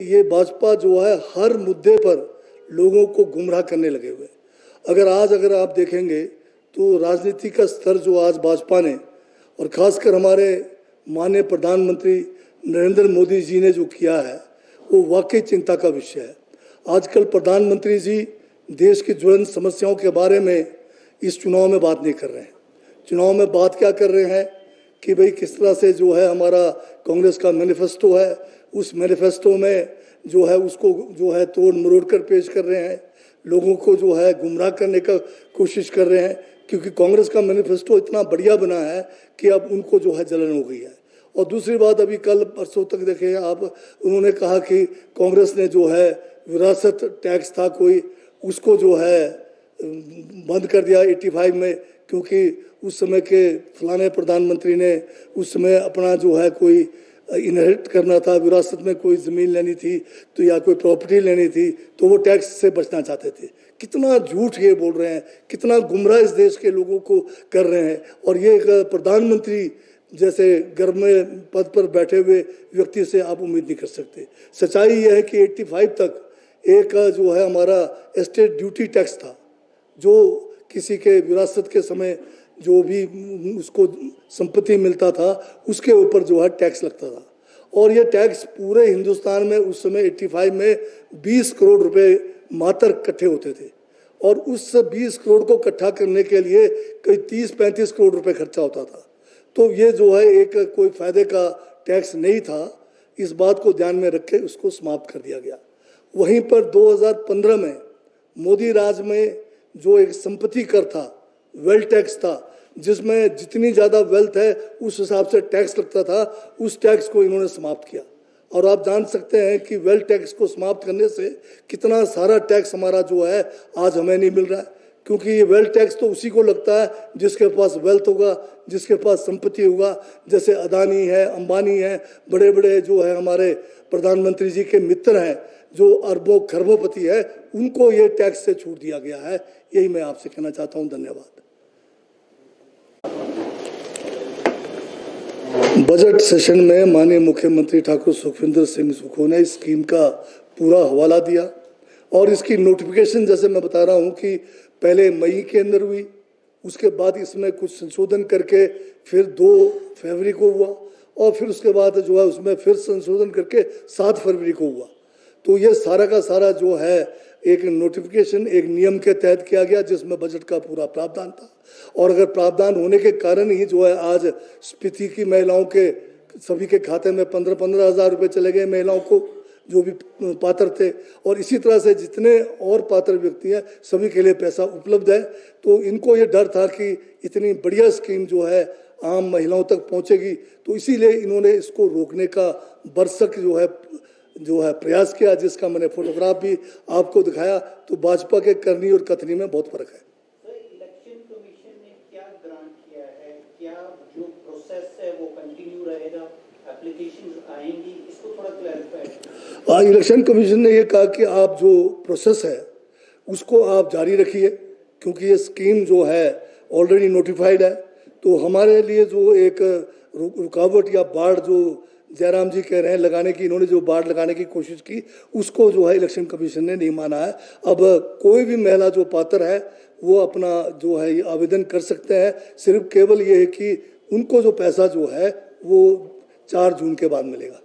ये भाजपा जो है हर मुद्दे पर लोगों को गुमराह करने लगे हुए। अगर आप देखेंगे तो राजनीति का स्तर जो आज भाजपा ने और खासकर हमारे माननीय प्रधानमंत्री नरेंद्र मोदी जी ने जो किया है वो वाकई चिंता का विषय है। आजकल प्रधानमंत्री जी देश की ज्वलंत समस्याओं के बारे में इस चुनाव में बात नहीं कर रहे हैं। चुनाव में बात क्या कर रहे हैं कि भाई किस तरह से जो है हमारा कांग्रेस का मैनिफेस्टो है, उस मैनिफेस्टो में जो है उसको जो है तोड़ मरोड़ कर पेश कर रहे हैं, लोगों को जो है गुमराह करने का कोशिश कर रहे हैं, क्योंकि कांग्रेस का मैनिफेस्टो इतना बढ़िया बना है कि अब उनको जो है जलन हो गई है। और दूसरी बात, अभी कल परसों तक देखे आप, उन्होंने कहा कि कांग्रेस ने जो है विरासत टैक्स था कोई, उसको जो है बंद कर दिया 85 में, क्योंकि उस समय के फलाने प्रधानमंत्री ने उस समय अपना जो है कोई इनहेरिट करना था, विरासत में कोई ज़मीन लेनी थी तो या कोई प्रॉपर्टी लेनी थी तो वो टैक्स से बचना चाहते थे। कितना झूठ ये बोल रहे हैं, कितना गुमराह इस देश के लोगों को कर रहे हैं। और ये एक प्रधानमंत्री जैसे घर में पद पर बैठे हुए व्यक्ति से आप उम्मीद नहीं कर सकते। सच्चाई ये है कि 85 तक एक जो है हमारा एस्टेट ड्यूटी टैक्स था, जो किसी के विरासत के समय जो भी उसको संपत्ति मिलता था उसके ऊपर जो है टैक्स लगता था। और ये टैक्स पूरे हिंदुस्तान में उस समय 85 में 20 करोड़ रुपए मात्र इकट्ठे होते थे, और उस 20 करोड़ को इकट्ठा करने के लिए कई 30-35 करोड़ रुपए खर्चा होता था। तो ये जो है एक कोई फायदे का टैक्स नहीं था। इस बात को ध्यान में रख के उसको समाप्त कर दिया गया। वहीं पर 2015 में मोदी राज में जो एक संपत्ति कर था, वेल्थ टैक्स था, जिसमें जितनी ज़्यादा वेल्थ है उस हिसाब से टैक्स लगता था, उस टैक्स को इन्होंने समाप्त किया। और आप जान सकते हैं कि वेल्थ टैक्स को समाप्त करने से कितना सारा टैक्स हमारा जो है आज हमें नहीं मिल रहा है, क्योंकि ये वेल्थ टैक्स तो उसी को लगता है जिसके पास वेल्थ होगा, जिसके पास संपत्ति होगा। जैसे अदानी है, अंबानी है, बड़े बड़े जो है हमारे प्रधानमंत्री जी के मित्र हैं जो अरबों खरबोपति है, उनको ये टैक्स से छूट दिया गया है। यही मैं आपसे कहना चाहता हूँ। धन्यवाद। बजट सेशन में माननीय मुख्यमंत्री ठाकुर सुखविंदर सिंह सुक्खू ने इस स्कीम का पूरा हवाला दिया, और इसकी नोटिफिकेशन जैसे मैं बता रहा हूँ कि पहले मई के अंदर हुई, उसके बाद इसमें कुछ संशोधन करके फिर 2 फरवरी को हुआ, और फिर उसके बाद जो है उसमें फिर संशोधन करके 7 फरवरी को हुआ। तो ये सारा का सारा जो है एक नोटिफिकेशन एक नियम के तहत किया गया, जिसमें बजट का पूरा प्रावधान था। और अगर प्रावधान होने के कारण ही जो है आज स्पीति की महिलाओं के सभी के खाते में 15-15 हज़ार रुपये चले गए, महिलाओं को जो भी पात्र थे, और इसी तरह से जितने और पात्र व्यक्ति हैं सभी के लिए पैसा उपलब्ध है। तो इनको ये डर था कि इतनी बढ़िया स्कीम जो है आम महिलाओं तक पहुंचेगी, तो इसीलिए इन्होंने इसको रोकने का बरसक जो है प्रयास किया, जिसका मैंने फोटोग्राफ भी आपको दिखाया। तो भाजपा के करनी और कथनी में बहुत फर्क है। इलेक्शन कमीशन ने क्या ग्रांट किया है, क्या जो प्रोसेस है वो कंटिन्यू रहेगा, एप्लीकेशंस आएंगी, इसको थोड़ा क्लैरिफाई। इलेक्शन कमीशन ने ये कहा कि आप जो प्रोसेस है उसको आप जारी रखिए, क्योंकि ये स्कीम जो है ऑलरेडी नोटिफाइड है। तो हमारे लिए जो एक रुकावट या बाढ़ जो जयराम जी कह रहे हैं लगाने की, इन्होंने जो बाढ़ लगाने की कोशिश की, उसको जो है इलेक्शन कमीशन ने नहीं माना है। अब कोई भी महिला जो पात्र है वो अपना जो है ये आवेदन कर सकते हैं। सिर्फ केवल ये है कि उनको जो पैसा जो है वो 4 जून के बाद मिलेगा।